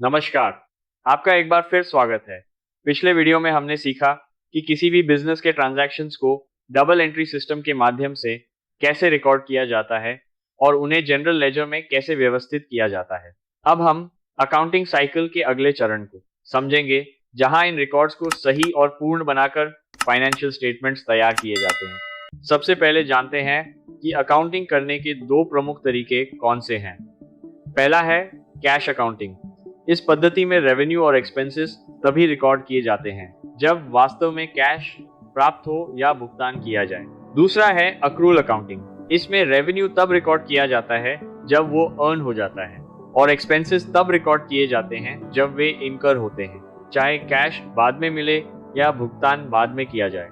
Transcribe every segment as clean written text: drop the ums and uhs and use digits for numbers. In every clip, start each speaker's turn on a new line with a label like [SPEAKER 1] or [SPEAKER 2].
[SPEAKER 1] नमस्कार। आपका एक बार फिर स्वागत है। पिछले वीडियो में हमने सीखा कि किसी भी बिजनेस के ट्रांजैक्शंस को डबल एंट्री सिस्टम के माध्यम से कैसे रिकॉर्ड किया जाता है और उन्हें जनरल लेजर में कैसे व्यवस्थित किया जाता है। अब हम अकाउंटिंग साइकिल के अगले चरण को समझेंगे, जहां इन रिकॉर्ड्स को सही और पूर्ण बनाकर फाइनेंशियल स्टेटमेंट्स तैयार किए जाते हैं। सबसे पहले जानते हैं कि अकाउंटिंग करने के दो प्रमुख तरीके कौन से हैं। पहला है कैश अकाउंटिंग। इस पद्धति में रेवेन्यू और एक्सपेंसेस तभी रिकॉर्ड किए जाते हैं जब वास्तव में कैश प्राप्त हो या भुगतान किया जाए। दूसरा है अक्रूल अकाउंटिंग। इसमें रेवेन्यू तब रिकॉर्ड किया जाता है जब वो अर्न हो जाता है और एक्सपेंसेस तब रिकॉर्ड किए जाते हैं जब वे इनकर होते हैं, चाहे कैश बाद में मिले या भुगतान बाद में किया जाए।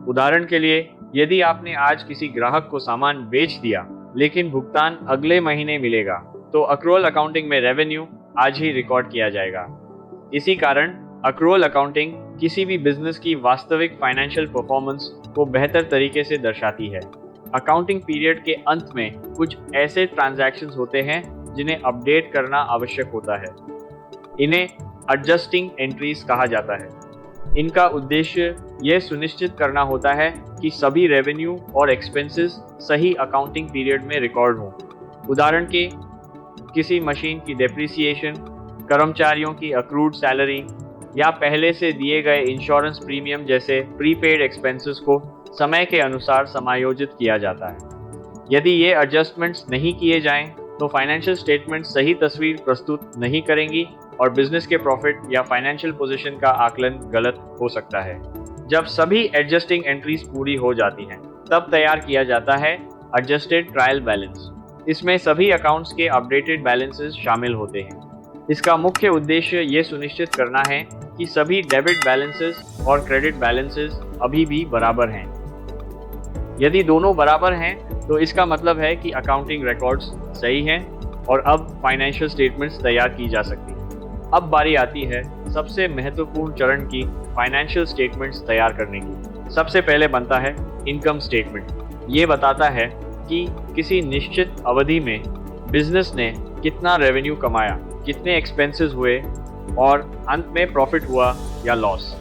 [SPEAKER 1] उदाहरण के लिए, यदि आपने आज किसी ग्राहक को सामान बेच दिया लेकिन भुगतान अगले महीने मिलेगा, तो अक्रूअल अकाउंटिंग में रेवेन्यू आज ही रिकॉर्ड किया जाएगा। इसी कारण अक्रूअल अकाउंटिंग किसी भी बिजनेस की वास्तविक फाइनेंशियल परफॉर्मेंस को बेहतर तरीके से दर्शाती है। अकाउंटिंग पीरियड के अंत में कुछ ऐसे ट्रांजैक्शंस होते हैं जिन्हें अपडेट करना आवश्यक होता है। इन्हें एडजस्टिंग एंट्रीज कहा जाता है। इनका उद्देश्य यह सुनिश्चित करना होता है कि सभी रेवेन्यू और एक्सपेंसेस सही अकाउंटिंग पीरियड में रिकॉर्ड हों। उदाहरण के किसी मशीन की डेप्रिसिएशन, कर्मचारियों की अक्रूड सैलरी या पहले से दिए गए इंश्योरेंस प्रीमियम जैसे प्रीपेड एक्सपेंसेस को समय के अनुसार समायोजित किया जाता है। यदि ये एडजस्टमेंट्स नहीं किए जाएं, तो फाइनेंशियल स्टेटमेंट सही तस्वीर प्रस्तुत नहीं करेंगी और बिजनेस के प्रॉफिट या फाइनेंशियल पोजीशन का आकलन गलत हो सकता है। जब सभी एडजस्टिंग एंट्रीज पूरी हो जाती हैं, तब तैयार किया जाता है एडजस्टेड ट्रायल बैलेंस। इसमें सभी अकाउंट्स के अपडेटेड बैलेंसेस शामिल होते हैं। इसका मुख्य उद्देश्य ये सुनिश्चित करना है कि सभी डेबिट बैलेंसेस और क्रेडिट बैलेंसेस अभी भी बराबर हैं। यदि दोनों बराबर हैं, तो इसका मतलब है कि अकाउंटिंग रिकॉर्ड्स सही हैं और अब फाइनेंशियल स्टेटमेंट्स तैयार की जा सकती हैं। अब बारी आती है सबसे महत्वपूर्ण चरण की, फाइनेंशियल स्टेटमेंट्स तैयार करने की। सबसे पहले बनता है इनकम स्टेटमेंट। ये बताता है कि किसी निश्चित अवधि में बिजनेस ने कितना रेवेन्यू कमाया, कितने एक्सपेंसेस हुए और अंत में प्रॉफिट हुआ या लॉस।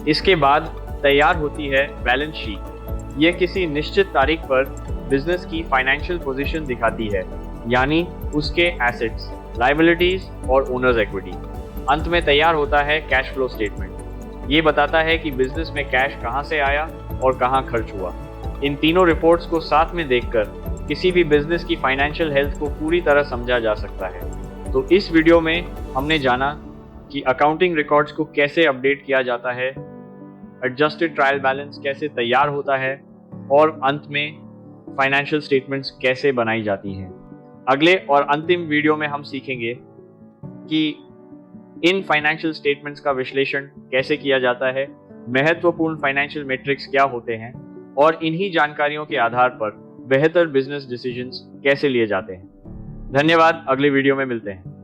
[SPEAKER 1] इसके बाद तैयार होती है बैलेंस शीट। यह किसी निश्चित तारीख पर बिजनेस की फाइनेंशियल पोजीशन दिखाती है, यानी उसके एसेट्स, लायबिलिटीज और ओनर्स इक्विटी। अंत में तैयार होता है कैश फ्लो स्टेटमेंट। ये बताता है कि बिजनेस में कैश कहाँ से आया और कहाँ खर्च हुआ। इन तीनों रिपोर्ट्स को साथ में देखकर किसी भी बिजनेस की फाइनेंशियल हेल्थ को पूरी तरह समझा जा सकता है। तो इस वीडियो में हमने जाना कि अकाउंटिंग रिकॉर्ड्स को कैसे अपडेट किया जाता है, एडजस्टेड ट्रायल बैलेंस कैसे तैयार होता है और अंत में फाइनेंशियल स्टेटमेंट्स कैसे बनाई जाती हैं। अगले और अंतिम वीडियो में हम सीखेंगे कि इन फाइनेंशियल स्टेटमेंट्स का विश्लेषण कैसे किया जाता है, महत्वपूर्ण फाइनेंशियल मैट्रिक्स क्या होते हैं और इन्हीं जानकारियों के आधार पर बेहतर बिजनेस डिसीजंस कैसे लिए जाते हैं। धन्यवाद। अगले वीडियो में मिलते हैं।